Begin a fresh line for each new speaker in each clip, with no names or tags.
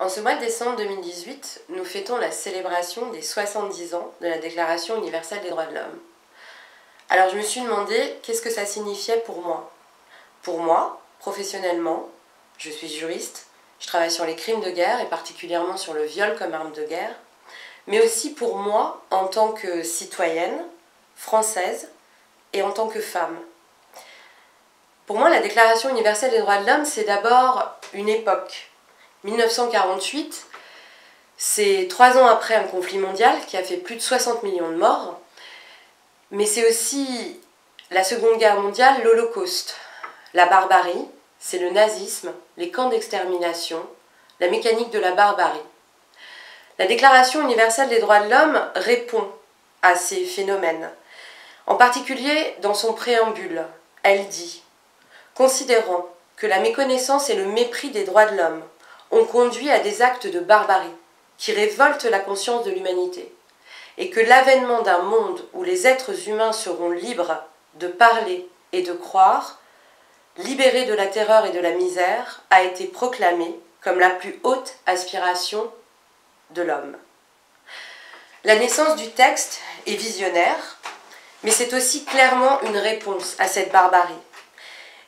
En ce mois de décembre 2018, nous fêtons la célébration des 70 ans de la Déclaration universelle des droits de l'homme. Alors je me suis demandé qu'est-ce que ça signifiait pour moi. Pour moi, professionnellement, je suis juriste, je travaille sur les crimes de guerre et particulièrement sur le viol comme arme de guerre, mais aussi pour moi en tant que citoyenne française et en tant que femme. Pour moi, la Déclaration universelle des droits de l'homme, c'est d'abord une époque. 1948, c'est 3 ans après un conflit mondial qui a fait plus de 60 millions de morts, mais c'est aussi la Seconde Guerre mondiale, l'Holocauste. La barbarie, c'est le nazisme, les camps d'extermination, la mécanique de la barbarie. La Déclaration universelle des droits de l'homme répond à ces phénomènes. En particulier, dans son préambule, elle dit « Considérant que la méconnaissance et le mépris des droits de l'homme ont conduit à des actes de barbarie qui révoltent la conscience de l'humanité, et que l'avènement d'un monde où les êtres humains seront libres de parler et de croire, libérés de la terreur et de la misère, a été proclamé comme la plus haute aspiration de l'homme. » La naissance du texte est visionnaire, mais c'est aussi clairement une réponse à cette barbarie.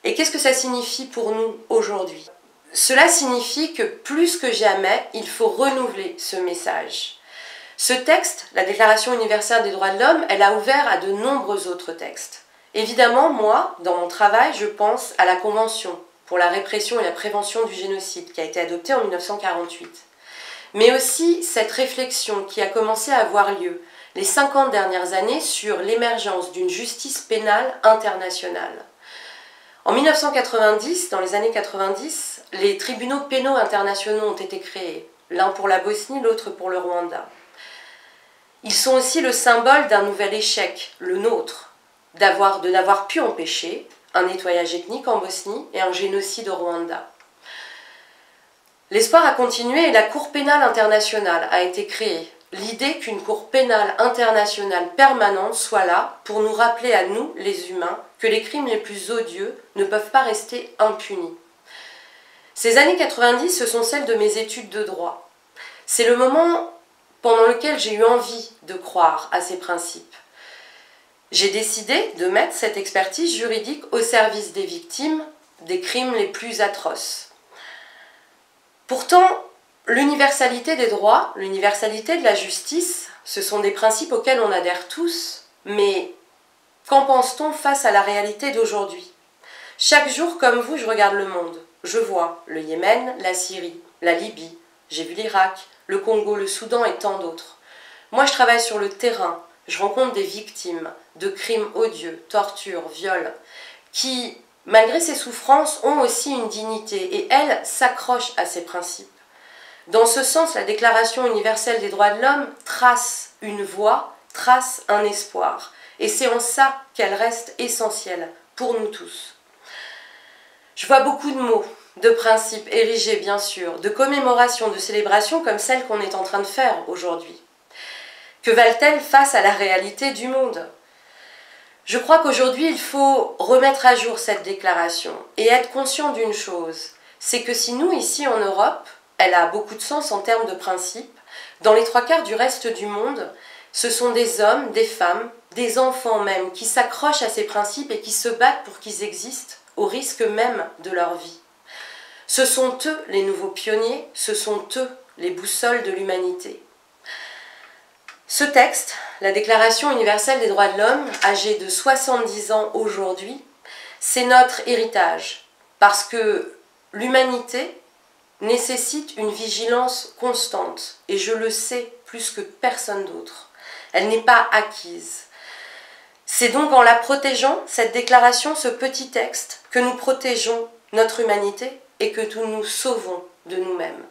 Et qu'est-ce que ça signifie pour nous aujourd'hui ? Cela signifie que plus que jamais, il faut renouveler ce message. Ce texte, la Déclaration universelle des droits de l'homme, elle a ouvert à de nombreux autres textes. Évidemment, moi, dans mon travail, je pense à la Convention pour la répression et la prévention du génocide qui a été adoptée en 1948. Mais aussi cette réflexion qui a commencé à avoir lieu les 50 dernières années sur l'émergence d'une justice pénale internationale. En 1990, dans les années 90, les tribunaux pénaux internationaux ont été créés, l'un pour la Bosnie, l'autre pour le Rwanda. Ils sont aussi le symbole d'un nouvel échec, le nôtre, de n'avoir pu empêcher un nettoyage ethnique en Bosnie et un génocide au Rwanda. L'espoir a continué et la Cour pénale internationale a été créée. L'idée qu'une Cour pénale internationale permanente soit là pour nous rappeler à nous, les humains, que les crimes les plus odieux ne peuvent pas rester impunis. Ces années 90, ce sont celles de mes études de droit. C'est le moment pendant lequel j'ai eu envie de croire à ces principes. J'ai décidé de mettre cette expertise juridique au service des victimes des crimes les plus atroces. Pourtant, l'universalité des droits, l'universalité de la justice, ce sont des principes auxquels on adhère tous, mais qu'en pense-t-on face à la réalité d'aujourd'hui ? Chaque jour, comme vous, je regarde le monde. Je vois le Yémen, la Syrie, la Libye, j'ai vu l'Irak, le Congo, le Soudan et tant d'autres. Moi, je travaille sur le terrain, je rencontre des victimes de crimes odieux, tortures, viols, qui, malgré ces souffrances, ont aussi une dignité et elles s'accrochent à ces principes. Dans ce sens, la Déclaration universelle des droits de l'homme trace une voie, trace un espoir. Et c'est en ça qu'elle reste essentielle pour nous tous. Je vois beaucoup de mots, de principes érigés bien sûr, de commémorations, de célébrations comme celle qu'on est en train de faire aujourd'hui. Que valent-elles face à la réalité du monde ? Je crois qu'aujourd'hui, il faut remettre à jour cette déclaration et être conscient d'une chose, c'est que si nous, ici en Europe, elle a beaucoup de sens en termes de principes, dans les 3/4 du reste du monde, ce sont des hommes, des femmes, des enfants même, qui s'accrochent à ces principes et qui se battent pour qu'ils existent, au risque même de leur vie. Ce sont eux les nouveaux pionniers, ce sont eux les boussoles de l'humanité. Ce texte, la Déclaration universelle des droits de l'homme, âgée de 70 ans aujourd'hui, c'est notre héritage, parce que l'humanité nécessite une vigilance constante, et je le sais plus que personne d'autre. Elle n'est pas acquise. C'est donc en la protégeant, cette déclaration, ce petit texte, que nous protégeons notre humanité et que nous nous sauvons de nous-mêmes.